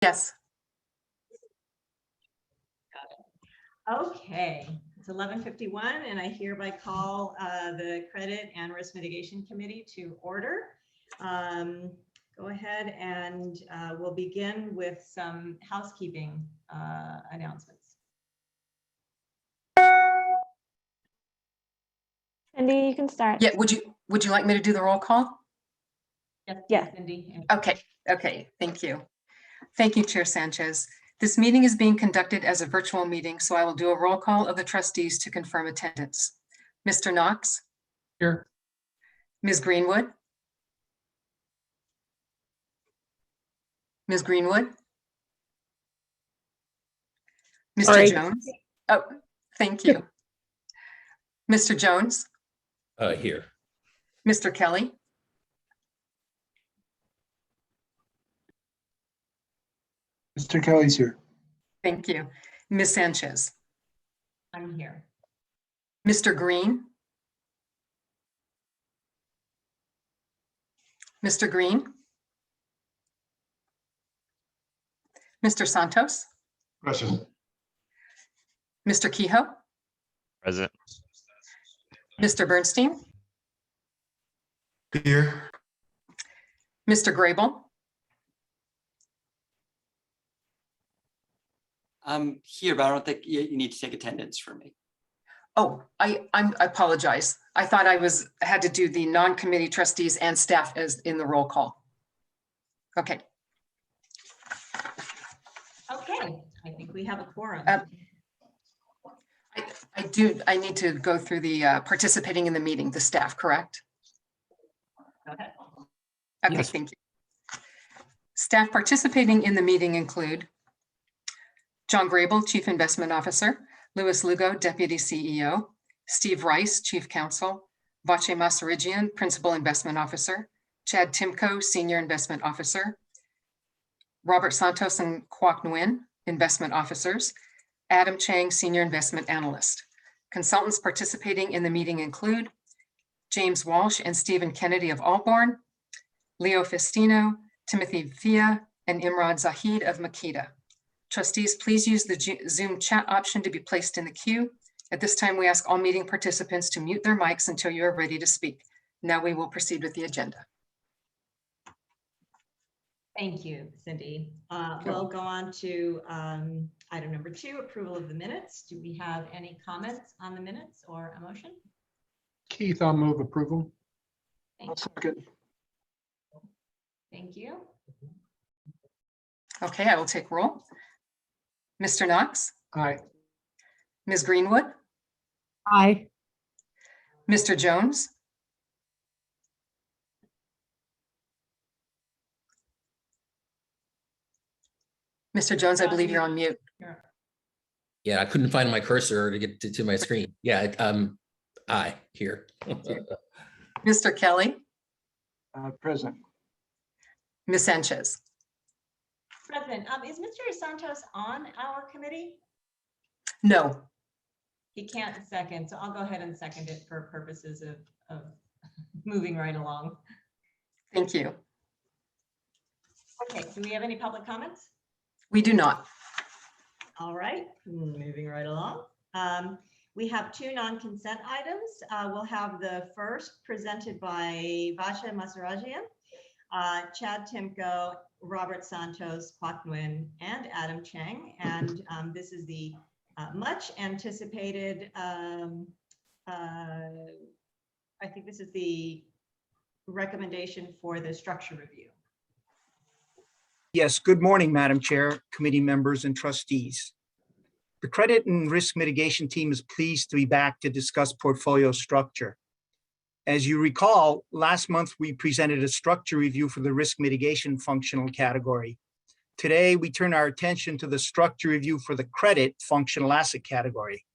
Yes. Okay, it's 11:51 and I hereby call the Credit and Risk Mitigation Committee to order. Go ahead and we'll begin with some housekeeping announcements. Cindy, you can start. Yeah, would you like me to do the roll call? Yes, Yeah. Cindy. Okay, thank you. Thank you, Chair Sanchez. This meeting is being conducted as a virtual meeting, so I will do a roll call of the trustees to confirm attendance. Mr. Knox? Here. Ms. Greenwood? Ms. Greenwood? Mr. Sorry. Jones? Oh, thank you. Mr. Jones? Here. Mr. Kelly? Mr. Kelly's here. Thank you. Ms. Sanchez? I'm here. Mr. Green? Mr. Green? Mr. Santos? Present. Mr. Kehoe? Present. Mr. Bernstein? Here. Mr. Grable? I'm here, but I don't think you need to take attendance for me. Oh, I apologize. I thought I had to do the non-committee trustees and staff as in the roll call. Okay. Okay, I think we have a quorum. I need to go through the participating in the meeting, the staff, correct? Go ahead. Okay, Yes. Thank you. Staff participating in the meeting include John Grable, Chief Investment Officer, Louis Lugo, Deputy CEO, Steve Rice, Chief Counsel, Vache Masarigian, Principal Investment Officer, Chad Timko, Senior Investment Officer, Robert Santos and Kwok Nguyen, Investment Officers, Adam Chang, Senior Investment Analyst. Consultants participating in the meeting include James Walsh and Stephen Kennedy of Allborn, Leo Festino, Timothy Fia, and Imran Zahid of Makita. Trustees, please use the Zoom chat option to be placed in the queue. At this time, we ask all meeting participants to mute their mics until you are ready to speak. Now we will proceed with the agenda. Thank you, Cindy. We'll go on to item number 2, approval of the minutes. Do we have any comments on the minutes or a motion? Keith, I'll move approval. Second. Thank you. Okay, I will take roll. Mr. Knox? Aye. Ms. Greenwood? Aye. Mr. Jones? Mr. Jones, I believe you're on mute. Yeah, I couldn't find my cursor to get to my screen. Yeah, aye, here. Mr. Kelly? Present. Ms. Sanchez? President, is Mr. Santos on our committee? No. He can't second, so I'll go ahead and second it for purposes of moving right along. Thank you. Okay, do we have any public comments? We do not. All right, moving right along. We have 2 non-consent items. We'll have the first presented by Vache Masaragian, Chad Timko, Robert Santos, Kwok Nguyen, and Adam Chang. And this is the much anticipated, I think this is the recommendation for the structure review. Yes, good morning, Madam Chair, committee members, and trustees. The Credit and Risk Mitigation team is pleased to be back to discuss portfolio structure. As you recall, last month we presented a structure review for the risk mitigation functional category. Today, we turn our attention to the structure review for the credit functional asset category.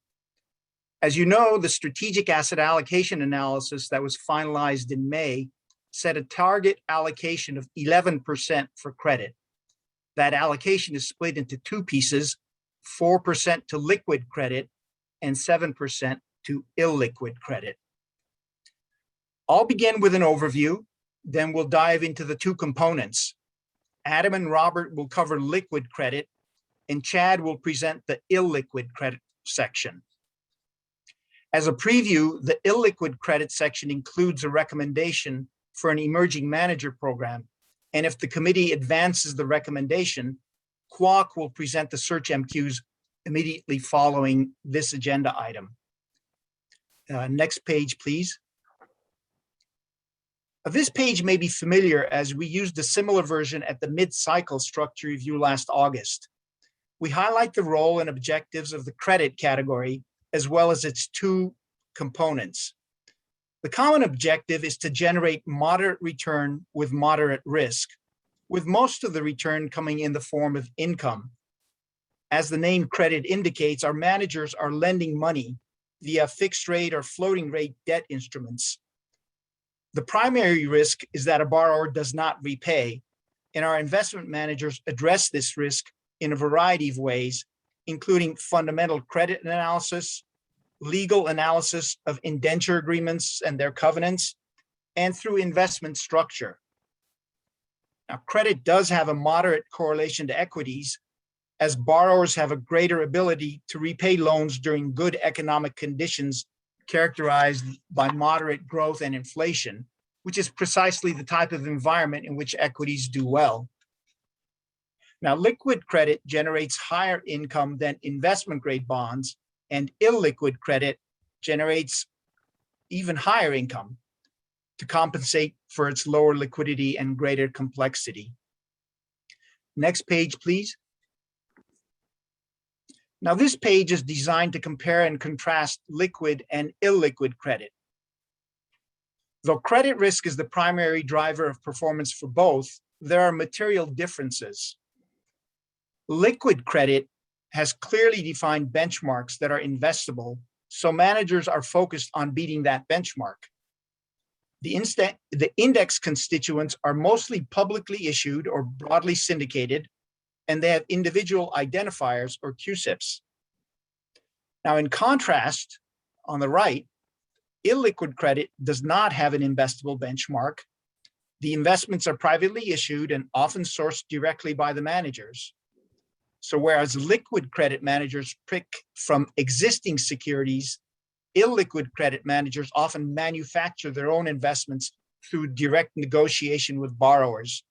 As you know, the strategic asset allocation analysis that was finalized in May set a target allocation of 11% for credit. That allocation is split into 2 pieces, 4% to liquid credit and 7% to illiquid credit. I'll begin with an overview, then we'll dive into the 2 components. Adam and Robert will cover liquid credit, and Chad will present the illiquid credit section. As a preview, the illiquid credit section includes a recommendation for an emerging manager program. And if the committee advances the recommendation, Kwok will present the search MQs immediately following this agenda item. Next page, please. This page may be familiar as we used a similar version at the mid-cycle structure review last August. We highlight the role and objectives of the credit category as well as its two components. The common objective is to generate moderate return with moderate risk, with most of the return coming in the form of income. As the name credit indicates, our managers are lending money via fixed rate or floating rate debt instruments. The primary risk is that a borrower does not repay, and our investment managers address this risk in a variety of ways, including fundamental credit analysis, legal analysis of indenture agreements and their covenants, and through investment structure. Now, credit does have a moderate correlation to equities, as borrowers have a greater ability to repay loans during good economic conditions characterized by moderate growth and inflation, which is precisely the type of environment in which equities do well. Now, liquid credit generates higher income than investment grade bonds, and illiquid credit generates even higher income to compensate for its lower liquidity and greater complexity. Next page, please. Now, this page is designed to compare and contrast liquid and illiquid credit. Though credit risk is the primary driver of performance for both, there are material differences. Liquid credit has clearly defined benchmarks that are investable, so managers are focused on beating that benchmark. The index constituents are mostly publicly issued or broadly syndicated, and they have individual identifiers or CUSIPs. Now, in contrast, on the right, illiquid credit does not have an investable benchmark. The investments are privately issued and often sourced directly by the managers. So whereas liquid credit managers pick from existing securities, illiquid credit managers often manufacture their own investments through direct negotiation with borrowers,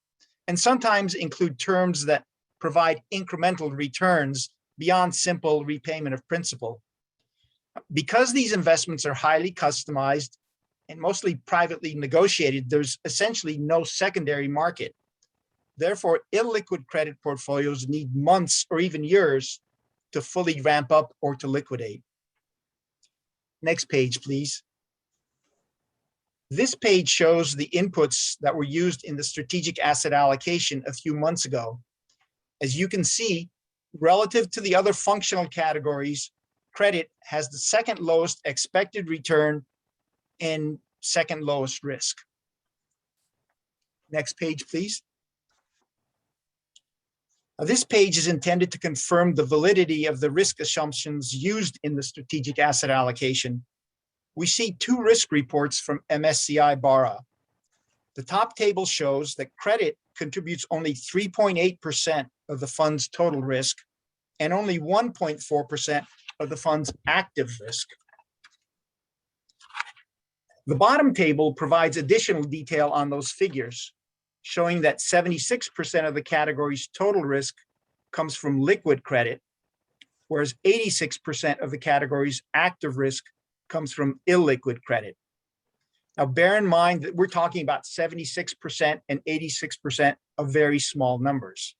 and sometimes include terms that provide incremental returns beyond simple repayment of principal. Because these investments are highly customized and mostly privately negotiated, there's essentially no secondary market. Therefore, illiquid credit portfolios need months or even years to fully ramp up or to liquidate. Next page, please. This page shows the inputs that were used in the strategic asset allocation a few months ago. As you can see, relative to the other functional categories, credit has the second lowest expected return and second lowest risk. Next page, please. This page is intended to confirm the validity of the risk assumptions used in the strategic asset allocation. We see two risk reports from MSCI Barra. The top table shows that credit contributes only 3.8% of the fund's total risk and only 1.4% of the fund's active risk. The bottom table provides additional detail on those figures, showing that 76% of the category's total risk comes from liquid credit, whereas 86% of the category's active risk comes from illiquid credit. Now, bear in mind that we're talking about 76% and 86% of very small numbers.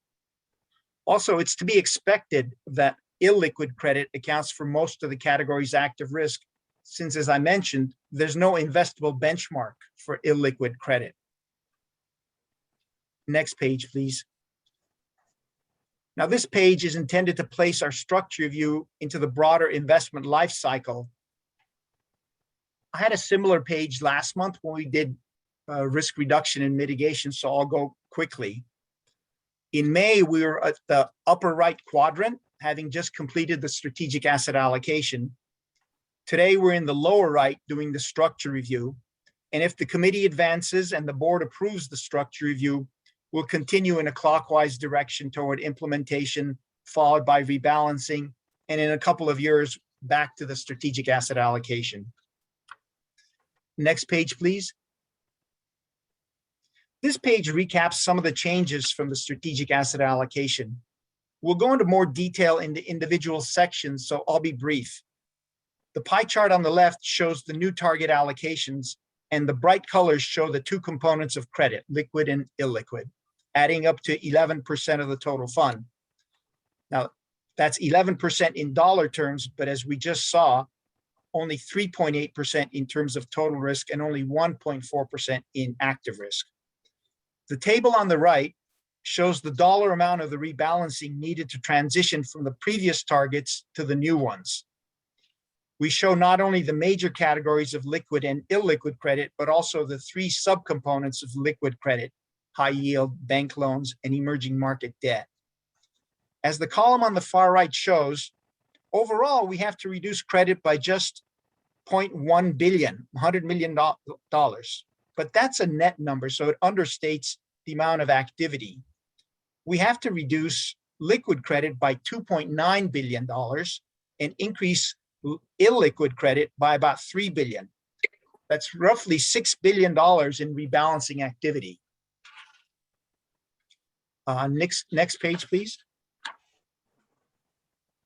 Also, it's to be expected that illiquid credit accounts for most of the category's active risk, since, as I mentioned, there's no investable benchmark for illiquid credit. Next page, please. Now, this page is intended to place our structure review into the broader investment life cycle. I had a similar page last month when we did risk reduction and mitigation, so I'll go quickly. In May, we were at the upper right quadrant, having just completed the strategic asset allocation. Today, we're in the lower right doing the structure review. And if the committee advances and the board approves the structure review, will continue in a clockwise direction toward implementation, followed by rebalancing, and in a couple of years, back to the strategic asset allocation. Next page, please. This page recaps some of the changes from the strategic asset allocation. We'll go into more detail in the individual sections, so I'll be brief. The pie chart on the left shows the new target allocations, and the bright colors show the two components of credit, liquid and illiquid, adding up to 11% of the total fund. Now, that's 11% in dollar terms, but as we just saw, only 3.8% in terms of total risk and only 1.4% in active risk. The table on the right shows the dollar amount of the rebalancing needed to transition from the previous targets to the new ones. We show not only the major categories of liquid and illiquid credit, but also the three subcomponents of liquid credit: high yield, bank loans, and emerging market debt. As the column on the far right shows, overall, we have to reduce credit by just 0.1 billion, $100 million. But that's a net number, so it understates the amount of activity. We have to reduce liquid credit by $2.9 billion and increase illiquid credit by about $3 billion. That's roughly $6 billion in rebalancing activity. Next page, please.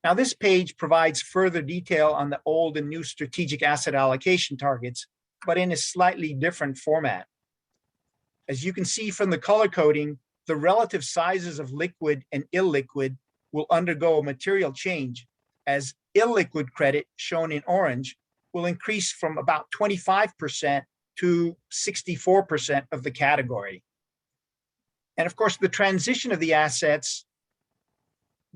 Now, this page provides further detail on the old and new strategic asset allocation targets, but in a slightly different format. As you can see from the color coding, the relative sizes of liquid and illiquid will undergo a material change, as illiquid credit, shown in orange, will increase from about 25% to 64% of the category. And of course, the transition of the assets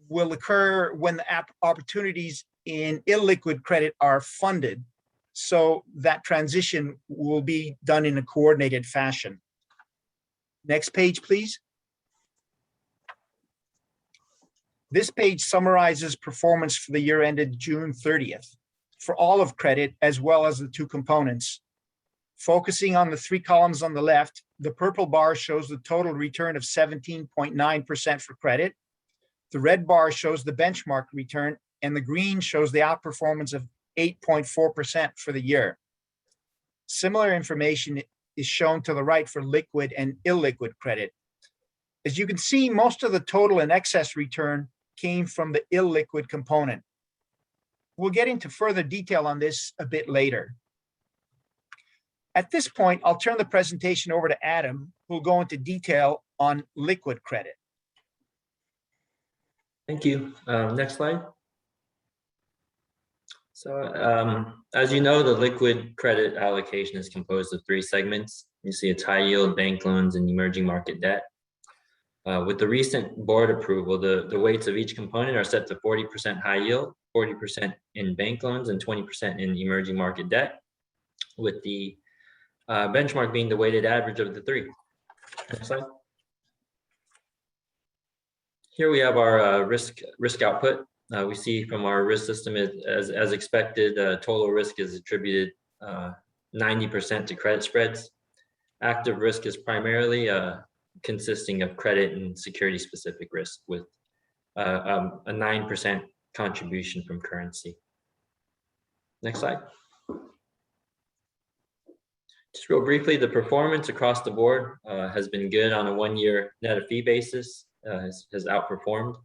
will occur when the opportunities in illiquid credit are funded. So that transition will be done in a coordinated fashion. Next page, please. This page summarizes performance for the year ended June 30th for all of credit, as well as the two components. Focusing on the three columns on the left, the purple bar shows the total return of 17.9% for credit. The red bar shows the benchmark return, and the green shows the outperformance of 8.4% for the year. Similar information is shown to the right for liquid and illiquid credit. As you can see, most of the total and excess return came from the illiquid component. We'll get into further detail on this a bit later. At this point, I'll turn the presentation over to Adam, who will go into detail on liquid credit. Thank you. Next slide. So as you know, the liquid credit allocation is composed of three segments. You see it's high yield, bank loans, and emerging market debt. With the recent board approval, the weights of each component are set to 40% high yield, 40% in bank loans, and 20% in emerging market debt, with the benchmark being the weighted average of the three. Next slide. Here we have our risk output. We see from our risk system, as expected, total risk is attributed 90% to credit spreads. Active risk is primarily consisting of credit and security specific risk, with a 9% contribution from currency. Next slide. Just real briefly, the performance across the board has been good on a 1-year net of fee basis, has outperformed.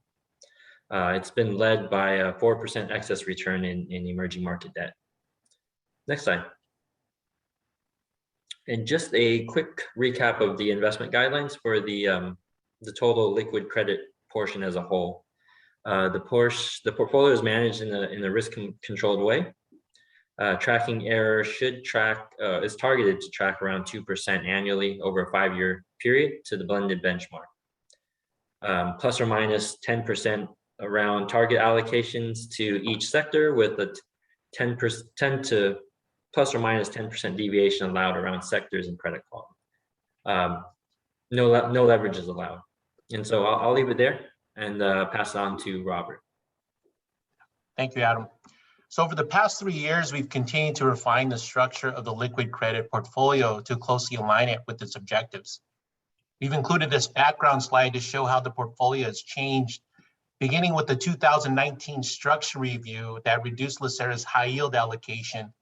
It's been led by a 4% excess return in emerging market debt. Next slide. And just a quick recap of the investment guidelines for the total liquid credit portion as a whole. The portfolio is managed in a risk-controlled way. Tracking error is targeted to track around 2% annually over a 5-year period to the blended benchmark. Plus or minus 10% around target allocations to each sector, with a 10 to plus or minus 10% deviation allowed around sectors and credit quality. No leverage is allowed. And so I'll leave it there and pass it on to Robert. Thank you, Adam. So over the past 3 years, we've continued to refine the structure of the liquid credit portfolio to closely align it with its objectives. We've included this background slide to show how the portfolio has changed, beginning with the 2019 structure review that reduced LACERA's high yield allocation,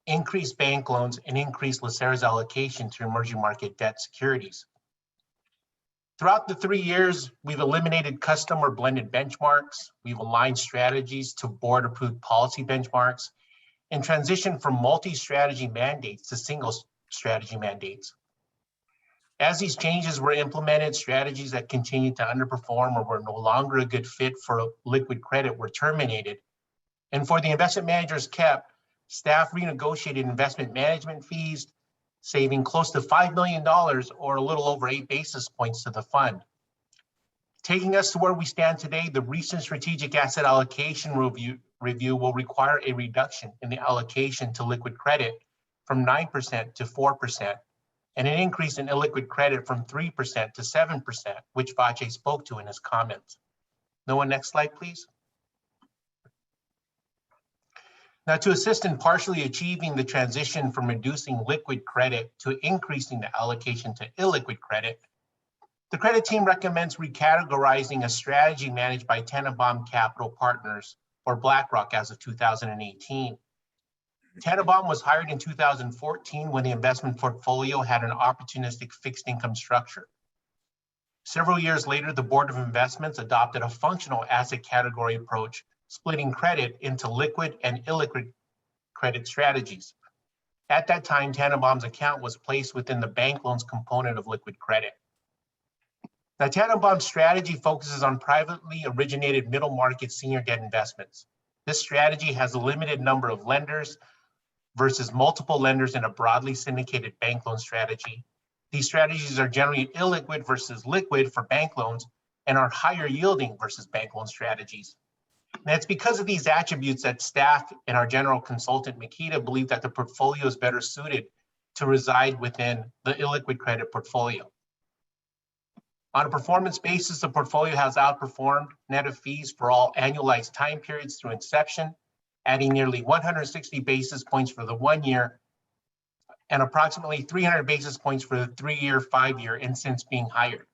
increased bank loans, and increased LACERA's allocation to emerging market debt securities. Throughout the 3 years, we've eliminated custom or blended benchmarks. We've aligned strategies to board-approved policy benchmarks and transitioned from multi-strategy mandates to single strategy mandates. As these changes were implemented, strategies that continued to underperform or were no longer a good fit for liquid credit were terminated. And for the investment managers kept, staff renegotiated investment management fees, saving close to $5 million or a little over 8 basis points to the fund. Taking us to where we stand today, the recent strategic asset allocation review will require a reduction in the allocation to liquid credit from 9% to 4%, and an increase in illiquid credit from 3% to 7%, which Vache spoke to in his comments. Noah, next slide, please. Now, to assist in partially achieving the transition from reducing liquid credit to increasing the allocation to illiquid credit, the credit team recommends recategorizing a strategy managed by Tannenbaum Capital Partners, or BlackRock, as of 2018. Tannenbaum was hired in 2014 when the investment portfolio had an opportunistic fixed income structure. Several years later, the Board of Investments adopted a functional asset category approach, splitting credit into liquid and illiquid credit strategies. At that time, Tannenbaum's account was placed within the bank loans component of liquid credit. Now, Tannenbaum's strategy focuses on privately originated middle market senior debt investments. This strategy has a limited number of lenders versus multiple lenders in a broadly syndicated bank loan strategy. These strategies are generally illiquid versus liquid for bank loans and are higher yielding versus bank loan strategies. And it's because of these attributes that staff and our general consultant, Makita, believe that the portfolio is better suited to reside within the illiquid credit portfolio. On a performance basis, the portfolio has outperformed net of fees for all annualized time periods through inception, adding nearly 160 basis points for the 1 year and approximately 300 basis points for the 3-year, 5-year, and since being hired.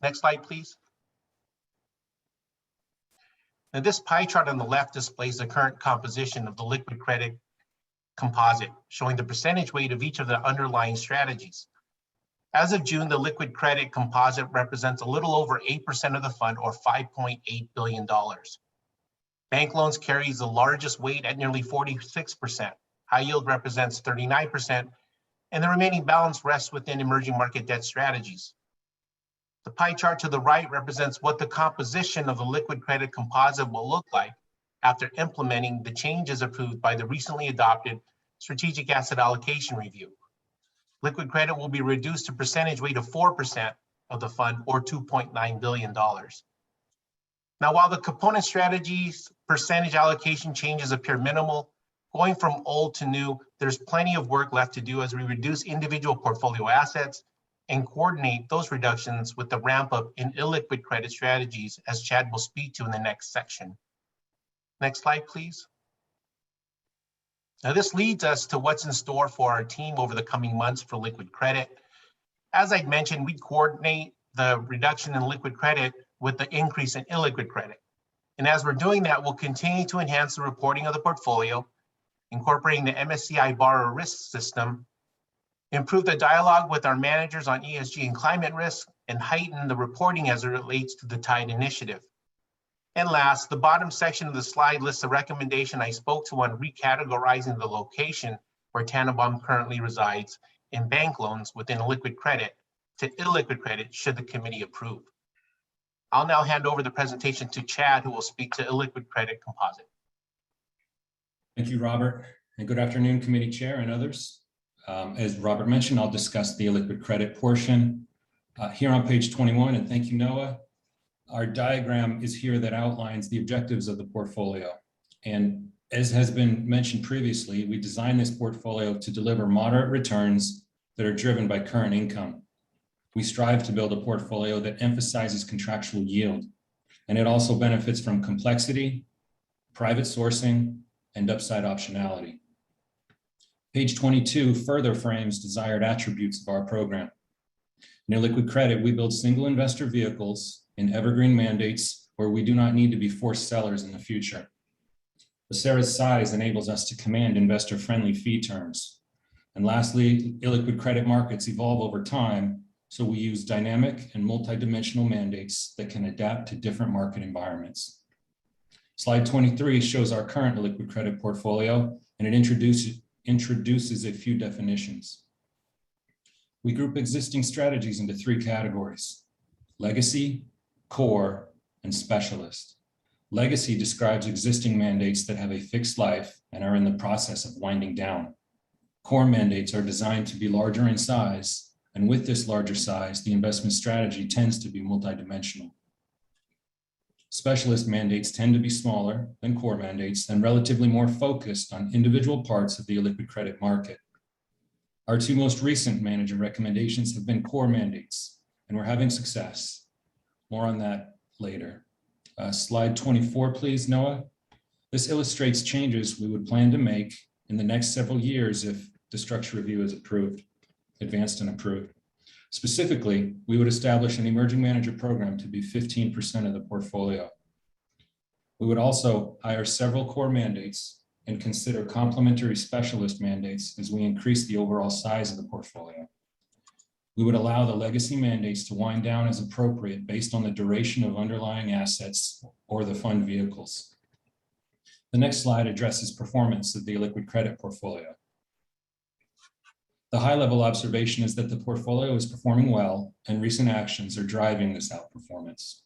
Next slide, please. Now, this pie chart on the left displays the current composition of the liquid credit composite, showing the percentage weight of each of the underlying strategies. As of June, the liquid credit composite represents a little over 8% of the fund, or $5.8 billion. Bank loans carries the largest weight at nearly 46%. High yield represents 39%, and the remaining balance rests within emerging market debt strategies. The pie chart to the right represents what the composition of the liquid credit composite will look like after implementing the changes approved by the recently adopted Strategic Asset Allocation Review. Liquid credit will be reduced to percentage weight of 4% of the fund, or $2.9 billion. Now, while the component strategies percentage allocation changes appear minimal, going from old to new, there's plenty of work left to do as we reduce individual portfolio assets and coordinate those reductions with the ramp up in illiquid credit strategies, as Chad will speak to in the next section. Next slide, please. Now, this leads us to what's in store for our team over the coming months for liquid credit. As I mentioned, we coordinate the reduction in liquid credit with the increase in illiquid credit. And as we're doing that, we'll continue to enhance the reporting of the portfolio, incorporating the MSCI borrower risk system, improve the dialogue with our managers on ESG and climate risk, and heighten the reporting as it relates to the TIDE initiative. And last, the bottom section of the slide lists the recommendation I spoke to on recategorizing the location where Tannenbaum currently resides in bank loans within liquid credit to illiquid credit should the committee approve. I'll now hand over the presentation to Chad, who will speak to illiquid credit composite. Thank you, Robert, and good afternoon, committee chair and others. As Robert mentioned, I'll discuss the illiquid credit portion here on page 21, and thank you, Noah. Our diagram is here that outlines the objectives of the portfolio. And as has been mentioned previously, we designed this portfolio to deliver moderate returns that are driven by current income. We strive to build a portfolio that emphasizes contractual yield, and it also benefits from complexity, private sourcing, and upside optionality. Page 22 further frames desired attributes of our program. In illiquid credit, we build single investor vehicles in evergreen mandates where we do not need to be forced sellers in the future. LACERA's size enables us to command investor-friendly fee terms. And lastly, illiquid credit markets evolve over time, so we use dynamic and multidimensional mandates that can adapt to different market environments. Slide 23 shows our current illiquid credit portfolio, and it introduces a few definitions. We group existing strategies into 3 categories: legacy, core, and specialist. Legacy describes existing mandates that have a fixed life and are in the process of winding down. Core mandates are designed to be larger in size, and with this larger size, the investment strategy tends to be multidimensional. Specialist mandates tend to be smaller than core mandates and relatively more focused on individual parts of the illiquid credit market. Our 2 most recent manager recommendations have been core mandates, and we're having success. More on that later. Slide 24, please, Noah. This illustrates changes we would plan to make in the next several years if the structure review is advanced and approved. Specifically, we would establish an emerging manager program to be 15% of the portfolio. We would also hire several core mandates and consider complementary specialist mandates as we increase the overall size of the portfolio. We would allow the legacy mandates to wind down as appropriate based on the duration of underlying assets or the fund vehicles. The next slide addresses performance of the illiquid credit portfolio. The high-level observation is that the portfolio is performing well, and recent actions are driving this outperformance.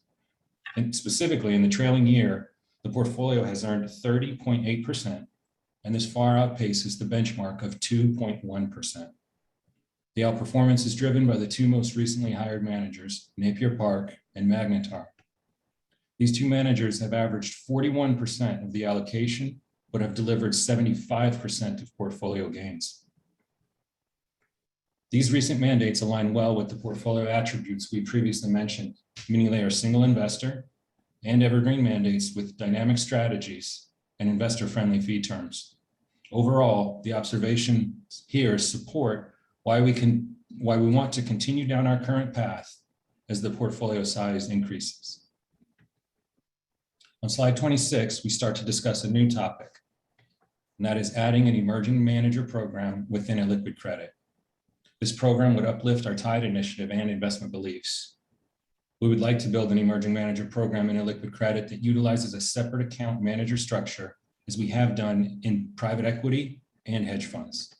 And specifically, in the trailing year, the portfolio has earned 30.8%, and this far outpaces the benchmark of 2.1%. The outperformance is driven by the 2 most recently hired managers, Napier Park and Magnetar. These 2 managers have averaged 41% of the allocation, but have delivered 75% of portfolio gains. These recent mandates align well with the portfolio attributes we previously mentioned, meaning they are single investor and evergreen mandates with dynamic strategies and investor-friendly fee terms. Overall, the observations here support why we want to continue down our current path as the portfolio size increases. On slide 26, we start to discuss a new topic, and that is adding an emerging manager program within illiquid credit. This program would uplift our TIDE initiative and investment beliefs. We would like to build an emerging manager program in illiquid credit that utilizes a separate account manager structure, as we have done in private equity and hedge funds.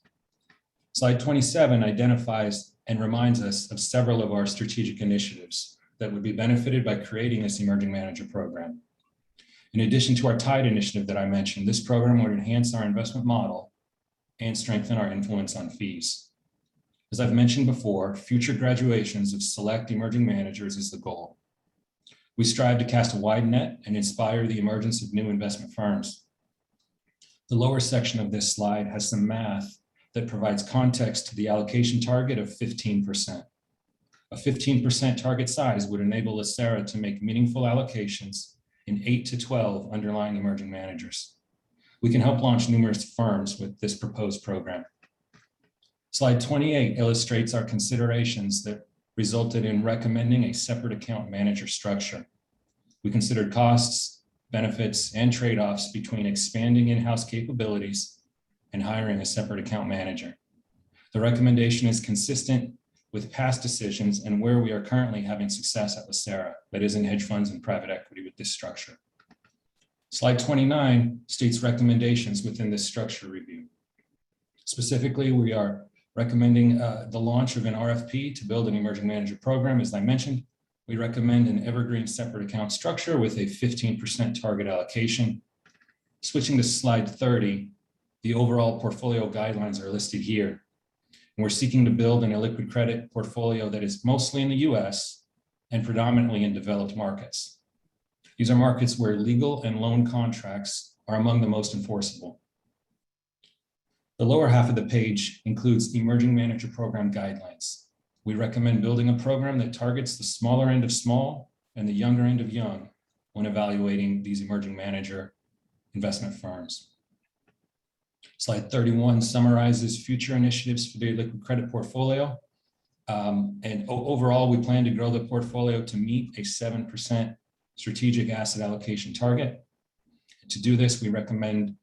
Slide 27 identifies and reminds us of several of our strategic initiatives that would be benefited by creating this emerging manager program. In addition to our TIDE initiative that I mentioned, this program would enhance our investment model and strengthen our influence on fees. As I've mentioned before, future graduations of select emerging managers is the goal. We strive to cast a wide net and inspire the emergence of new investment firms. The lower section of this slide has some math that provides context to the allocation target of 15%. A 15% target size would enable LACERA to make meaningful allocations in 8 to 12 underlying emerging managers. We can help launch numerous firms with this proposed program. Slide 28 illustrates our considerations that resulted in recommending a separate account manager structure. We considered costs, benefits, and trade-offs between expanding in-house capabilities and hiring a separate account manager. The recommendation is consistent with past decisions and where we are currently having success at LACERA, that is in hedge funds and private equity with this structure. Slide 29 states recommendations within this structure review. Specifically, we are recommending the launch of an RFP to build an emerging manager program. As I mentioned, we recommend an evergreen separate account structure with a 15% target allocation. Switching to slide 30, the overall portfolio guidelines are listed here. And we're seeking to build an illiquid credit portfolio that is mostly in the US and predominantly in developed markets. These are markets where legal and loan contracts are among the most enforceable. The lower half of the page includes emerging manager program guidelines. We recommend building a program that targets the smaller end of small and the younger end of young when evaluating these emerging manager investment firms. Slide 31 summarizes future initiatives for the liquid credit portfolio. And overall, we plan to grow the portfolio to meet a 7% strategic asset allocation target. To do this, we recommend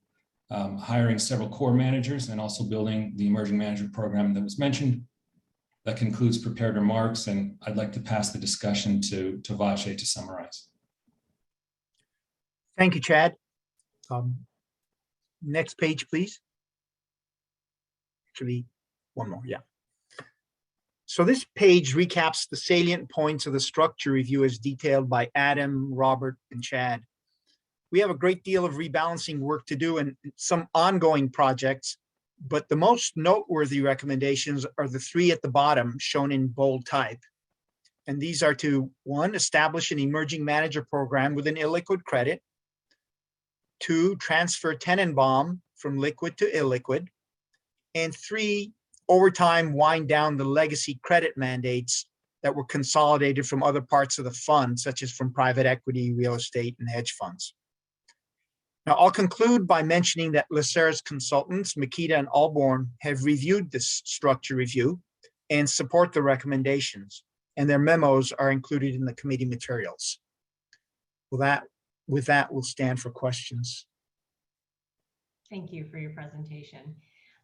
hiring several core managers and also building the emerging manager program that was mentioned. That concludes prepared remarks, and I'd like to pass the discussion to Vache to summarize. Thank you, Chad. Next page, please. Actually, one more, yeah. So this page recaps the salient points of the structure review as detailed by Adam, Robert, and Chad. We have a great deal of rebalancing work to do and some ongoing projects, but the most noteworthy recommendations are the three at the bottom shown in bold type. And these are to, one, establish an emerging manager program within illiquid credit. Two, transfer Tenenbaum from liquid to illiquid. And three, over time, wind down the legacy credit mandates that were consolidated from other parts of the fund, such as from private equity, real estate, and hedge funds. Now, I'll conclude by mentioning that LACERA's consultants, Makita and Allborn, have reviewed this structure review and support the recommendations, and their memos are included in the committee materials. With that, we'll stand for questions. Thank you for your presentation.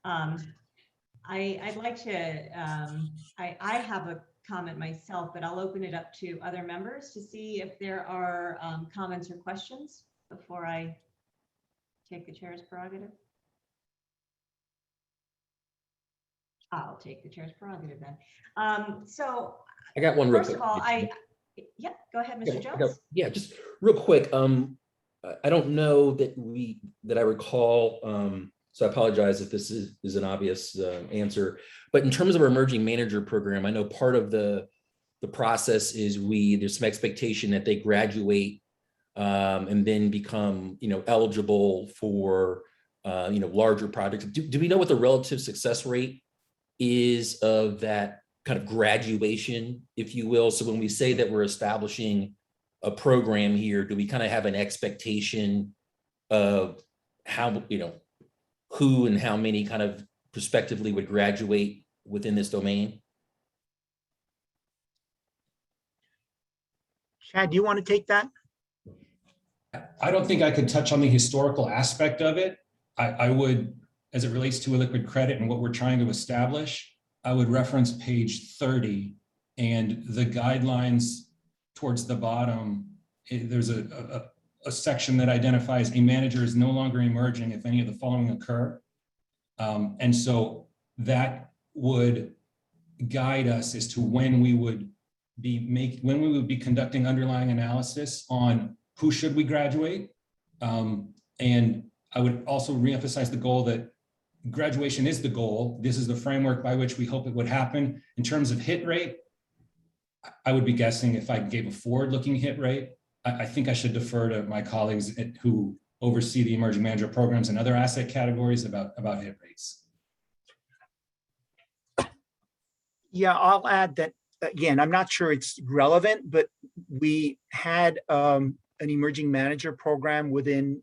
I'd like to, I have a comment myself, but I'll open it up to other members to see if there are comments or questions before I take the chair's prerogative. I'll take the chair's prerogative then. So I got one real first quick. of all, yeah, go ahead, Mr. Jones. Yeah, just real quick. I don't know that I recall, so I apologize if this is an obvious answer, but in terms of our emerging manager program, I know part of the process is there's some expectation that they graduate and then become, eligible for, larger projects. Do we know what the relative success rate is of that kind of graduation, if you will? So when we say that we're establishing a program here, do we kind of have an expectation of how, who and how many kind of prospectively would graduate within this domain? Chad, do you want to take that? I don't think I could touch on the historical aspect of it. I would, as it relates to illiquid credit and what we're trying to establish, I would reference page 30 and the guidelines towards the bottom. There's a section that identifies a manager is no longer emerging if any of the following occur. And so that would guide us as to when we would be conducting underlying analysis on who should we graduate. And I would also reemphasize the goal that graduation is the goal. This is the framework by which we hope it would happen. In terms of hit rate, I would be guessing if I gave a forward-looking hit rate. I think I should defer to my colleagues who oversee the emerging manager programs and other asset categories about hit rates. Yeah, I'll add that, again, I'm not sure it's relevant, but we had an emerging manager program within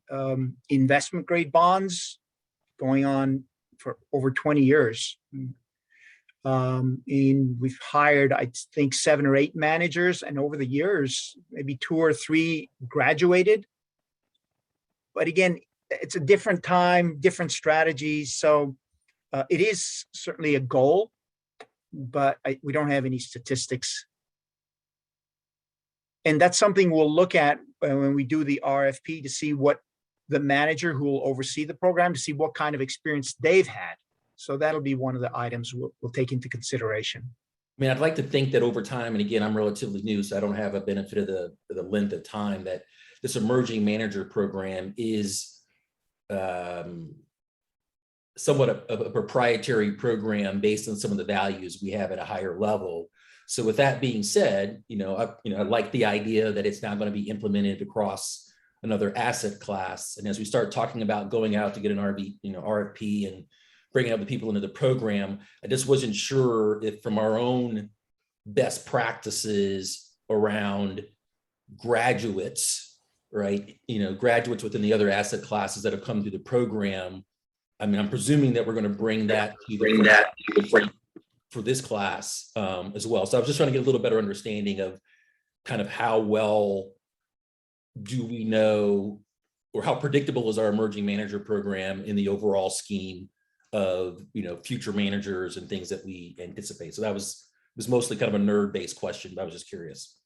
investment grade bonds going on for over 20 years. And we've hired, I think, 7 or 8 managers, and over the years, maybe 2 or 3 graduated. But again, it's a different time, different strategies. So it is certainly a goal, but we don't have any statistics. And that's something we'll look at when we do the RFP to see what the manager who will oversee the program, to see what kind of experience they've had. So that'll be one of the items we'll take into consideration. I mean, I'd like to think that over time, and again, I'm relatively new, so I don't have a benefit of the length of time, that this emerging manager program is somewhat of a proprietary program based on some of the values we have at a higher level. So with that being said, I like the idea that it's now going to be implemented across another asset class. And as we start talking about going out to get an RFP and bringing other people into the program, I just wasn't sure if from our own best practices around graduates, right? Graduates within the other asset classes that have come through the program. I mean, I'm presuming that we're going to bring that to the for this class as well. So I was just trying to get a little better understanding of kind of how well do we know, or how predictable is our emerging manager program in the overall scheme of, you know, future managers and things that we anticipate. So that was mostly kind of a nerd-based question, but I was just curious.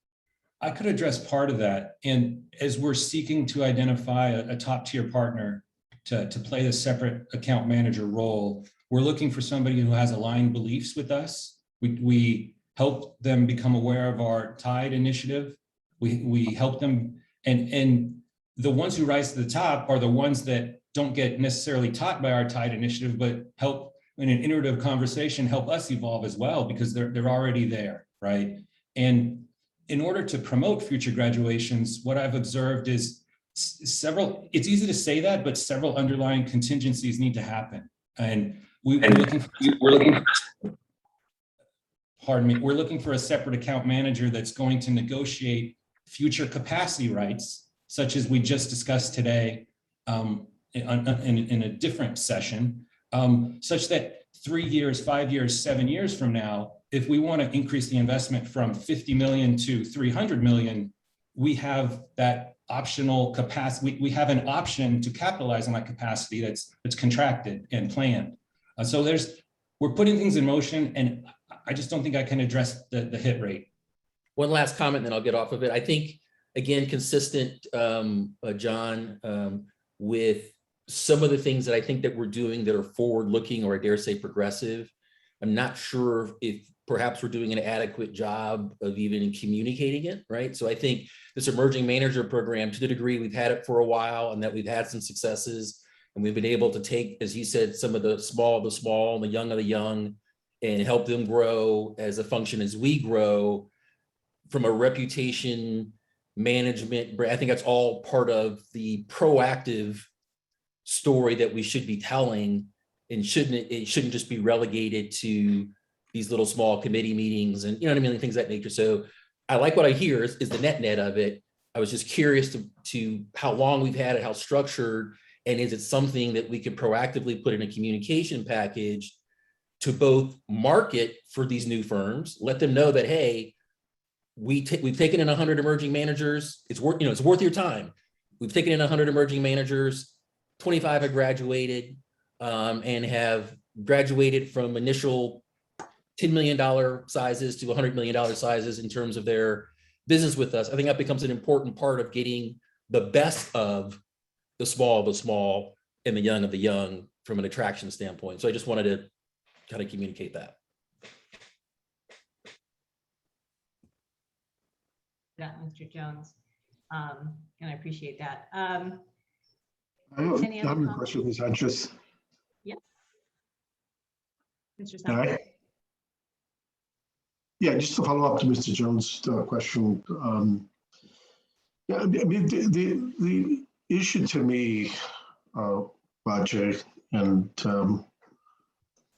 I could address part of that. And as we're seeking to identify a top tier partner to play the separate account manager role, we're looking for somebody who has aligned beliefs with us. We help them become aware of our Tide initiative. We help them, and the ones who rise to the top are the ones that don't get necessarily taught by our Tide initiative, but help in an iterative conversation, help us evolve as well, because they're already there, right? And in order to promote future graduations, what I've observed is several, it's easy to say that, but several underlying contingencies need to happen. And we're looking for a separate account manager that's going to negotiate future capacity rights, such as we just discussed today in a different session, such that 3 years, 5 years, 7 years from now, if we want to increase the investment from 50 million to 300 million, we have that optional capacity. We have an option to capitalize on that capacity that's contracted and planned. So we're putting things in motion, and I just don't think I can address the hit rate. One last comment, then I'll get off of it. I think, again, consistent, John, with some of the things that I think that we're doing that are forward-looking, or I dare say progressive. I'm not sure if perhaps we're doing an adequate job of even communicating it, right? So I think this emerging manager program, to the degree we've had it for a while and that we've had some successes, and we've been able to take, as you said, some of the small and the young, and help them grow as a function as we grow from a reputation management. I think that's all part of the proactive story that we should be telling, and it shouldn't just be relegated to these little small committee meetings and, you know what I mean, things of that nature. So I like what I hear is the net of it. I was just curious to how long we've had it, how structured, and is it something that we can proactively put in a communication package to both market for these new firms, let them know that, hey, we've taken in 100 emerging managers. It's worth your time. We've taken in 100 emerging managers. 25 have graduated and have graduated from initial $10 million sizes to $100 million sizes in terms of their business with us. I think that becomes an important part of getting the best of the small and the young from an attraction standpoint. So I just wanted to kind of communicate that. Yeah, Mr. Jones, and I appreciate that. I have a question, Ms. Sanchez. Yeah. Mr. All right. Yeah, just to follow up to Mr. Jones' question. Yeah, I mean, the issue to me, Rajay and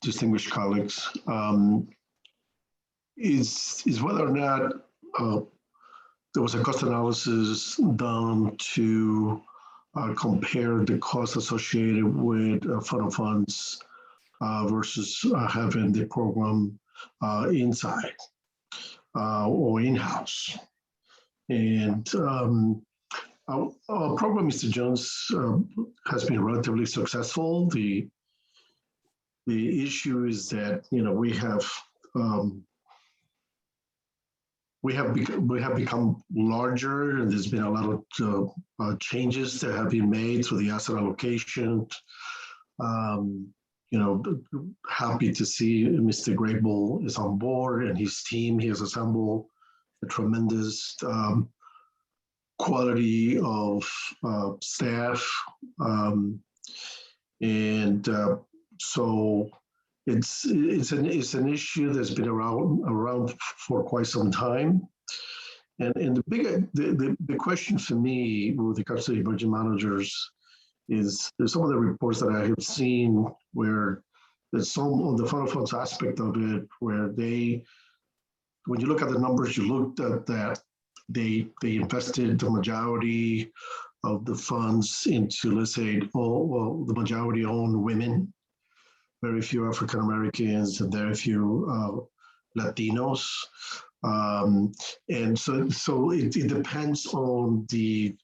distinguished colleagues, is whether or not there was a cost analysis done to compare the cost associated with fund of funds versus having the program inside or in-house. And our program, Mr. Jones, has been relatively successful. The issue is that, you know, we have become larger, and there's been a lot of changes that have been made through the asset allocation. You know, happy to see Mr. Grable is on board and his team. He has assembled a tremendous quality of staff, so it's an issue that's been around for quite some time. And the question for me with regards to the emerging managers is there's some of the reports that I have seen where there's some of the fund of funds aspect of it where when you look at the numbers, you looked at that they invested the majority of the funds into, let's say, the majority owned women. very few African Americans and very few Latinos. And so it depends on the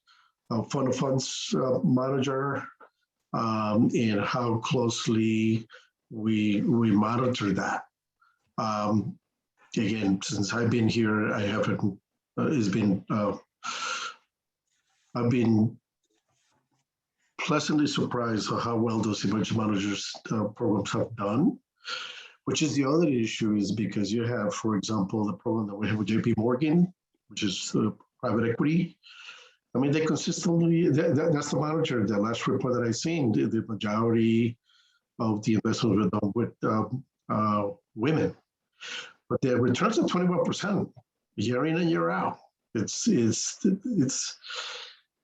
fund of funds manager and how closely we monitor that. Again, since I've been here, I haven't. I've been pleasantly surprised at how well those emergency managers programs have done. Which is the other issue, is because you have, for example, the program that we have with JP Morgan, which is private equity. I mean, they consistently, that's the manager, the last report that I've seen, the majority of the investments were done with women. But their returns are 21% year in and year out. It's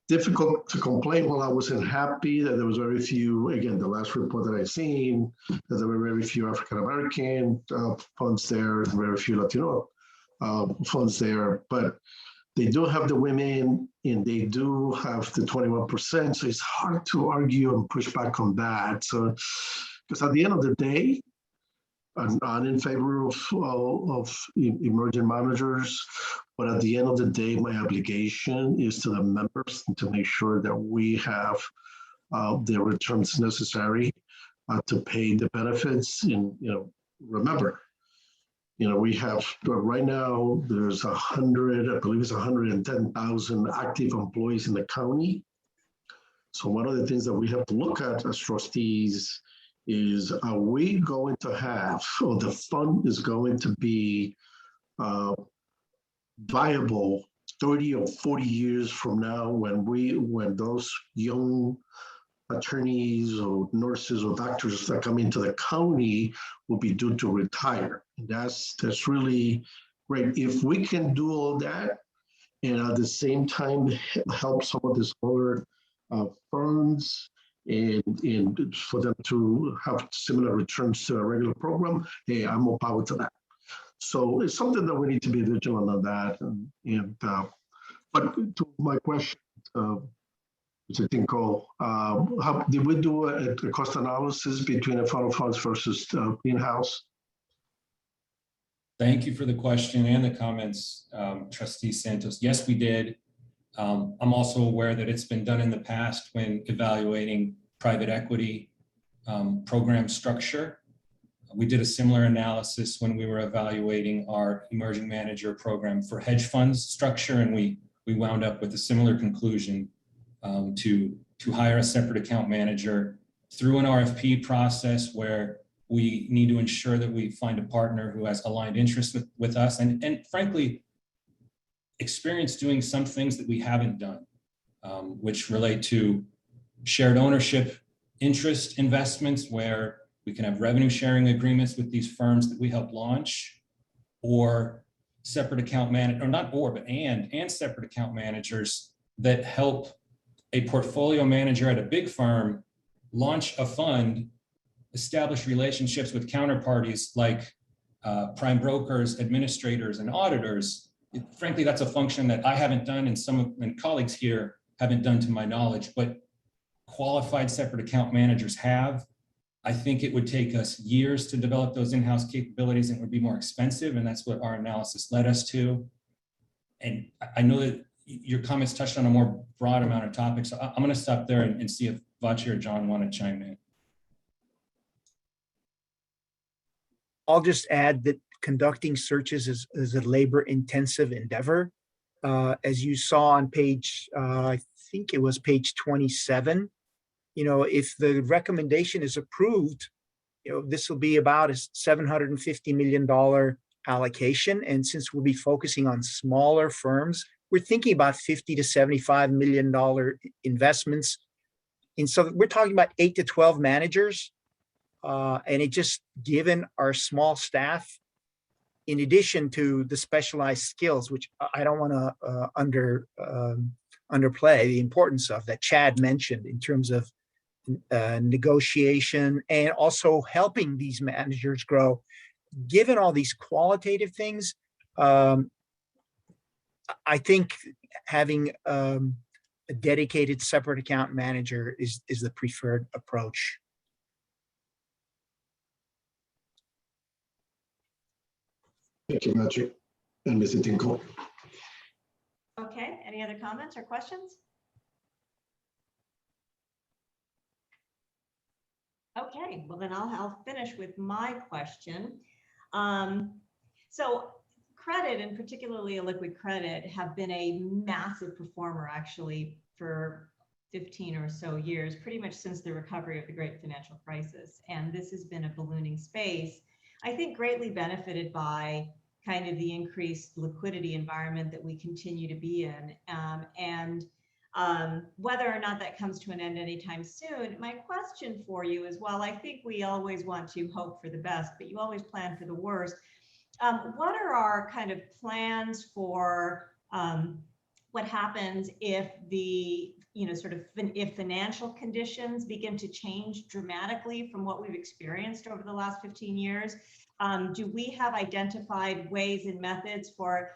difficult to complain. Well, I wasn't happy that there was very few, again, the last report that I've seen, that there were very few African-American funds there, very few Latino funds there, but they do have the women and they do have the 21%. So it's hard to argue and push back on that. So, because at the end of the day, I'm not in favor of emerging managers, but at the end of the day, my obligation is to the members to make sure that we have the returns necessary to pay the benefits. And remember, we have right now there's 100, I believe it's 110,000 active employees in the county. So one of the things that we have to look at as trustees is, are we going to have, or the fund is going to be viable 30 or 40 years from now when those young attorneys or nurses or doctors that come into the county will be due to retire. That's really great. If we can do all that and at the same time help some of the smaller firms and for them to have similar returns to a regular program, hey, I'm more power to that. So it's something that we need to be vigilant on that. But to my question, which I think, how did we do a cost analysis between the fund of funds versus in-house? Thank you for the question and the comments, Trustee Santos. Yes, we did. I'm also aware that it's been done in the past when evaluating private equity program structure. We did a similar analysis when we were evaluating our emerging manager program for hedge funds structure, and we wound up with a similar conclusion to hire a separate account manager through an RFP process where we need to ensure that we find a partner who has aligned interests with us and frankly, experience doing some things that we haven't done, which relate to shared ownership interest investments where we can have revenue sharing agreements with these firms that we help launch, or separate account manager, or not or, but and separate account managers that help a portfolio manager at a big firm launch a fund, establish relationships with counterparties like prime brokers, administrators, and auditors. Frankly, that's a function that I haven't done and some of my colleagues here haven't done to my knowledge, but qualified separate account managers have. I think it would take us years to develop those in-house capabilities and it would be more expensive, and that's what our analysis led us to. And I know that your comments touched on a more broad amount of topics. So I'm going to stop there and see if Vachi or John want to chime in. I'll just add that conducting searches is a labor-intensive endeavor. As you saw on page, I think it was page 27, if the recommendation is approved, this will be about a $750 million allocation. And since we'll be focusing on smaller firms, we're thinking about $50 to $75 million investments. And so we're talking about 8 to 12 managers. And it just, given our small staff, in addition to the specialized skills, which I don't want to underplay the importance of, that Chad mentioned in terms of negotiation and also helping these managers grow. Given all these qualitative things, I think having a dedicated separate account manager is the preferred approach. Thank you, Patrick and Mr. Tinkle. Okay, any other comments or questions? Okay, well then I'll finish with my question. So credit, and particularly illiquid credit, have been a massive performer actually for 15 or so years, pretty much since the recovery of the great financial crisis. And this has been a ballooning space, I think greatly benefited by kind of the increased liquidity environment that we continue to be in. Whether or not that comes to an end anytime soon, my question for you is, well, I think we always want to hope for the best, but you always plan for the worst. What are our kind of plans for what happens if the, if financial conditions begin to change dramatically from what we've experienced over the last 15 years? Do we have identified ways and methods for,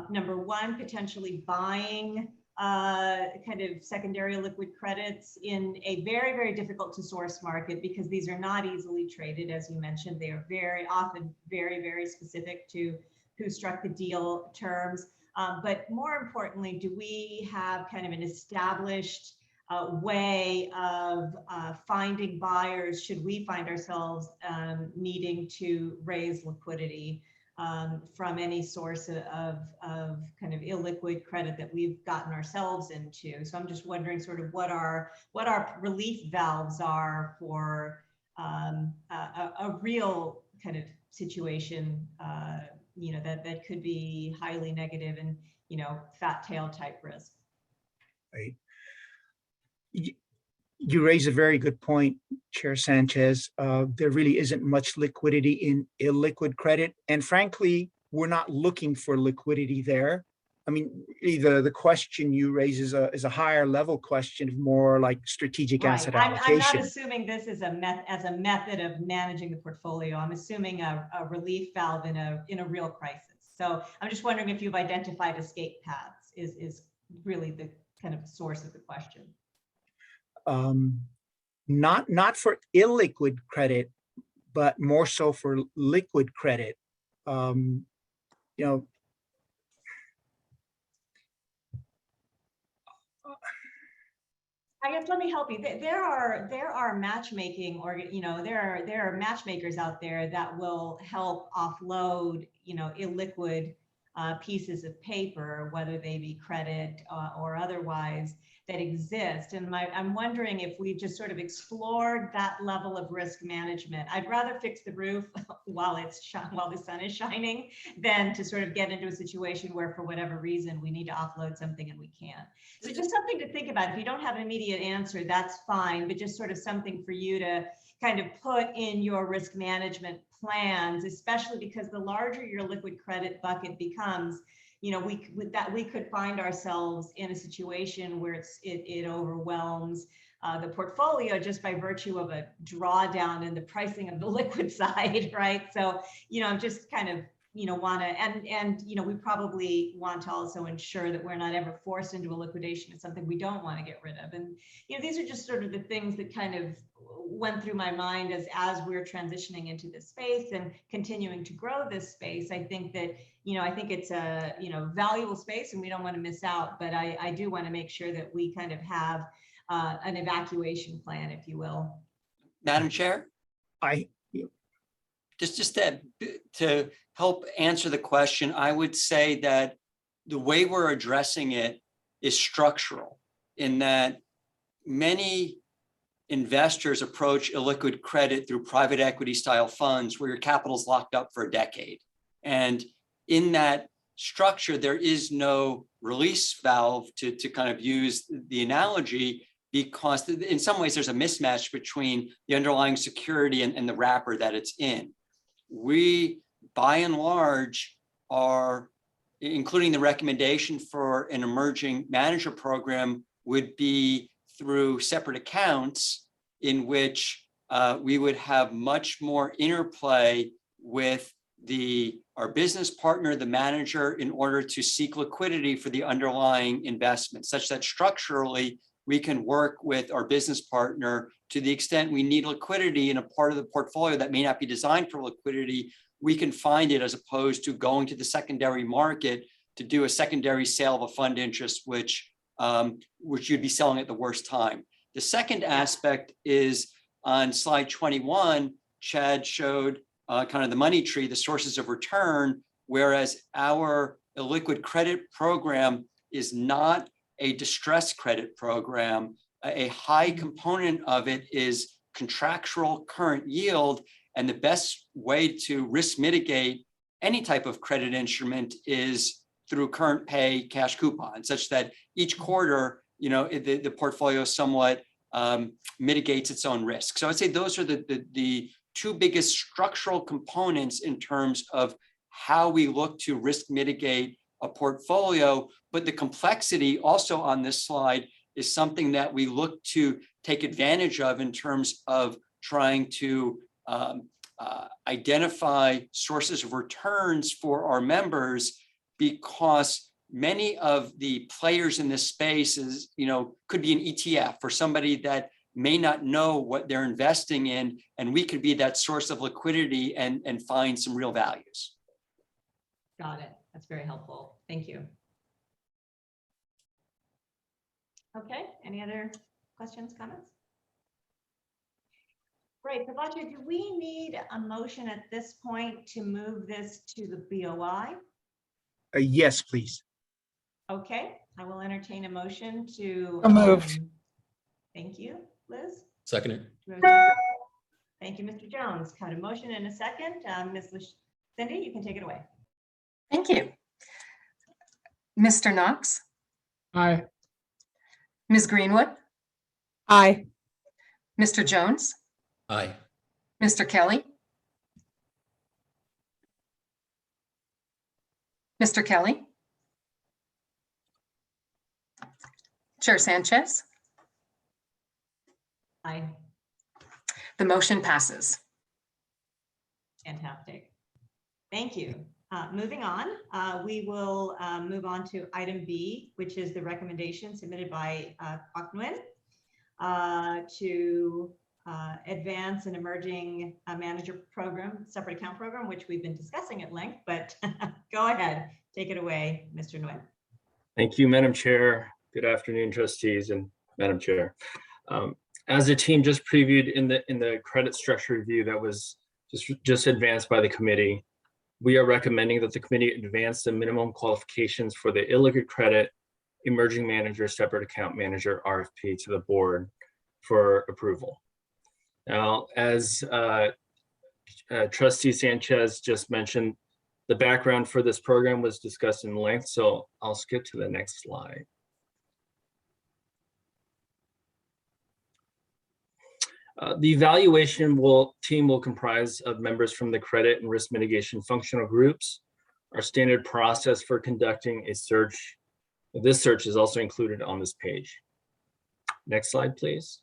number one, potentially buying kind of secondary liquid credits in a very, very difficult to source market, because these are not easily traded, as you mentioned. They are very often very, very specific to who struck the deal terms. But more importantly, do we have kind of an established way of finding buyers should we find ourselves needing to raise liquidity from any source of kind of illiquid credit that we've gotten ourselves into? So I'm just wondering sort of what our relief valves are for a real kind of situation, that could be highly negative and, fat tail type risk. Right. You raise a very good point, Chair Sanchez. There really isn't much liquidity in illiquid credit. And frankly, we're not looking for liquidity there. I mean, the question you raise is a higher level question, more like strategic asset allocation. I'm not assuming this is as a method of managing the portfolio. I'm assuming a relief valve in a real crisis. So I'm just wondering if you've identified escape paths is really the kind of source of the question. Not for illiquid credit, but more so for liquid credit. I guess let me help you. There are matchmaking, or there are matchmakers out there that will help offload illiquid pieces of paper, whether they be credit or otherwise, that exist. And I'm wondering if we just sort of explored that level of risk management. I'd rather fix the roof while the sun is shining than to sort of get into a situation where, for whatever reason, we need to offload something and we can't. So just something to think about. If you don't have an immediate answer, that's fine, but just sort of something for you to kind of put in your risk management plans, especially because the larger your liquid credit bucket becomes, we could find ourselves in a situation where it overwhelms the portfolio just by virtue of a drawdown in the pricing of the liquid side, right? So, just kind of, want to, and we probably want to also ensure that we're not ever forced into a liquidation. It's something we don't want to get rid of. And, these are just sort of the things that kind of went through my mind as we're transitioning into this space and continuing to grow this space. I think that, I think it's a, valuable space and we don't want to miss out, but I do want to make sure that we kind of have an evacuation plan, if you will. Madam Chair? Just to help answer the question, I would say that the way we're addressing it is structural, in that many investors approach illiquid credit through private equity style funds where your capital is locked up for a decade. And in that structure, there is no release valve, to kind of use the analogy, because in some ways there's a mismatch between the underlying security and the wrapper that it's in. We, by and large, are, including the recommendation for an emerging manager program, would be through separate accounts in which we would have much more interplay with our business partner, the manager, in order to seek liquidity for the underlying investment, such that structurally we can work with our business partner to the extent we need liquidity in a part of the portfolio that may not be designed for liquidity. we can find it as opposed to going to the secondary market to do a secondary sale of a fund interest, which you'd be selling at the worst time. The second aspect is on slide 21, Chad showed kind of the money tree, the sources of return, whereas our illiquid credit program is not a distressed credit program. A high component of it is contractual current yield, and the best way to risk mitigate any type of credit instrument is through current pay cash coupon, such that each quarter, the portfolio somewhat mitigates its own risk. So I'd say those are the two biggest structural components in terms of how we look to risk mitigate a portfolio. But the complexity also on this slide is something that we look to take advantage of in terms of trying to identify sources of returns for our members, because many of the players in this space could be an ETF for somebody that may not know what they're investing in, and we could be that source of liquidity and find some real values. Got it. That's very helpful. Thank you. Okay, any other questions, comments? Great, Prabhakar, do we need a motion at this point to move this to the BOI? Yes, please. Okay, I will entertain a motion to. So moved. Thank you, Liz. Second it. Thank you, Mr. Jones. Got a motion in a second. Ms. Cindy, you can take it away. Thank you. Mr. Knox, Aye. Ms. Greenwood, Aye. Mr. Jones, Aye. Mr. Kelly, Mr. Kelly, Chair Sanchez, Aye. the motion passes. Fantastic. Thank you. Moving on, we will move on to item B, which is the recommendation submitted by Kwok Nguyen to advance an emerging manager program, separate account program, which we've been discussing at length, but go ahead, take it away, Mr. Nguyen. Thank you, Madam Chair. Good afternoon, trustees and Madam Chair. As the team just previewed in the credit structure review that was just advanced by the committee, we are recommending that the committee advance the minimum qualifications for the illiquid credit emerging manager separate account manager RFP to the board for approval. Now, as Trustee Sanchez just mentioned, the background for this program was discussed in length, so I'll skip to the next slide. The evaluation team will comprise of members from the credit and risk mitigation functional groups. Our standard process for conducting a search, this search is also included on this page. Next slide, please.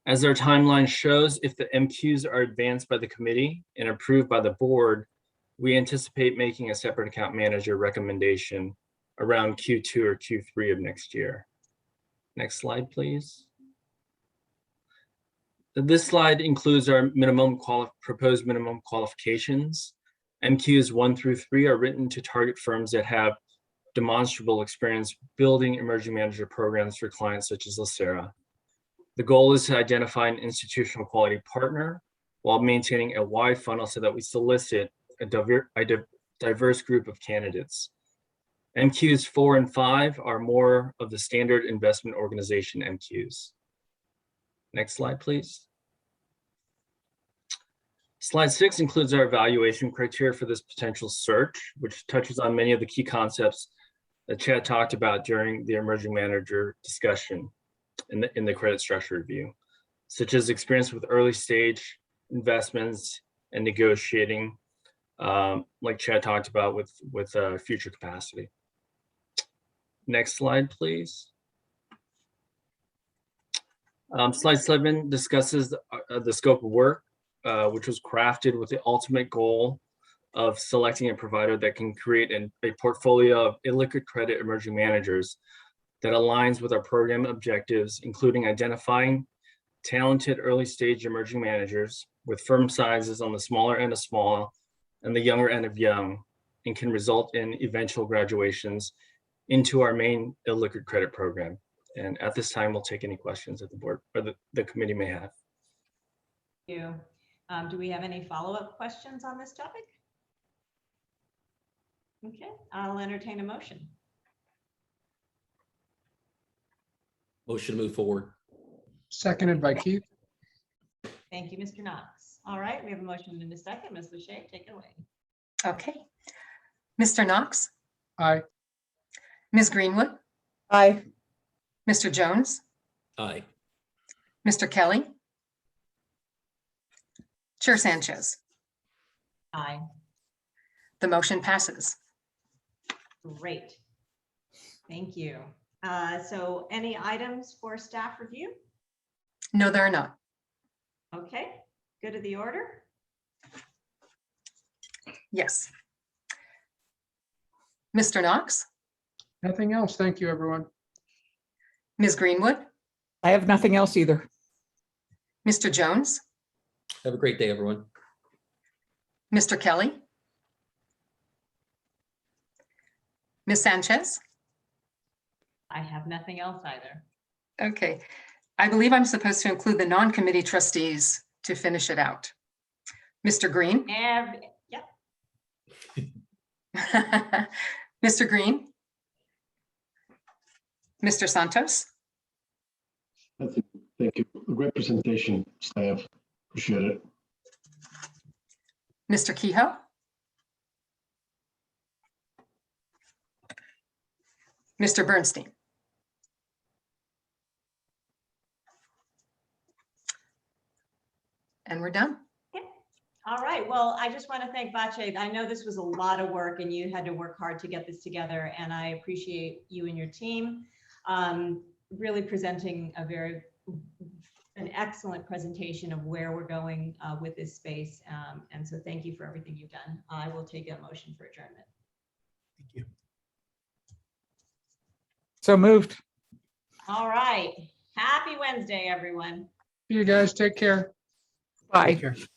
As our timeline shows, if the MQs are advanced by the committee and approved by the board, we anticipate making a separate account manager recommendation around Q2 or Q3 of next year. Next slide, please. This slide includes our proposed minimum qualifications. MQs 1 through 3 are written to target firms that have demonstrable experience building emerging manager programs for clients such as LACERA. The goal is to identify an institutional quality partner while maintaining a wide funnel so that we solicit a diverse group of candidates. MQs 4 and 5 are more of the standard investment organization MQs. Next slide, please. Slide 6 includes our evaluation criteria for this potential search, which touches on many of the key concepts that Chad talked about during the emerging manager discussion in the credit structure review, such as experience with early stage investments and negotiating, like Chad talked about with future capacity. Next slide, please. Slide 7 discusses the scope of work, which was crafted with the ultimate goal of selecting a provider that can create a portfolio of illiquid credit emerging managers that aligns with our program objectives, including identifying talented early-stage emerging managers with firm sizes on the smaller end of small and the younger end of young, and can result in eventual graduations into our main illiquid credit program. And at this time, we'll take any questions that the board or the committee may have. Thank you. Do we have any follow-up questions on this topic? Okay, I'll entertain a motion. Motion to move forward. Seconded by Keith. Thank you, Mr. Knox. All right, we have a motion in a second. Ms. Lachey, take it away. Okay. Mr. Knox, Aye. Ms. Greenwood, Aye. Mr. Jones, Aye. Mr. Kelly, Chair Sanchez. Aye. The motion passes. Great. Thank you. So any items for staff review? No, there are not. Okay, good of the order. Yes. Mr. Knox, Nothing else. Thank you, everyone. Ms. Greenwood, I have nothing else either. Mr. Jones, Have a great day, everyone. Mr. Kelly, Ms. Sanchez. I have nothing else either. Okay. I believe I'm supposed to include the non-committee trustees to finish it out. Mr. Green, Yep. Mr. Green, Mr. Santos, Thank you. Great presentation, staff. Appreciate it. Mr. Kehoe, Mr. Bernstein. And we're done. All right. Well, I just want to thank Vache. I know this was a lot of work and you had to work hard to get this together, and I appreciate you and your team really presenting an excellent presentation of where we're going with this space. And so thank you for everything you've done. I will take a motion for adjournment. Thank you. So moved. All right. Happy Wednesday, everyone. You guys take care. Bye. Take care.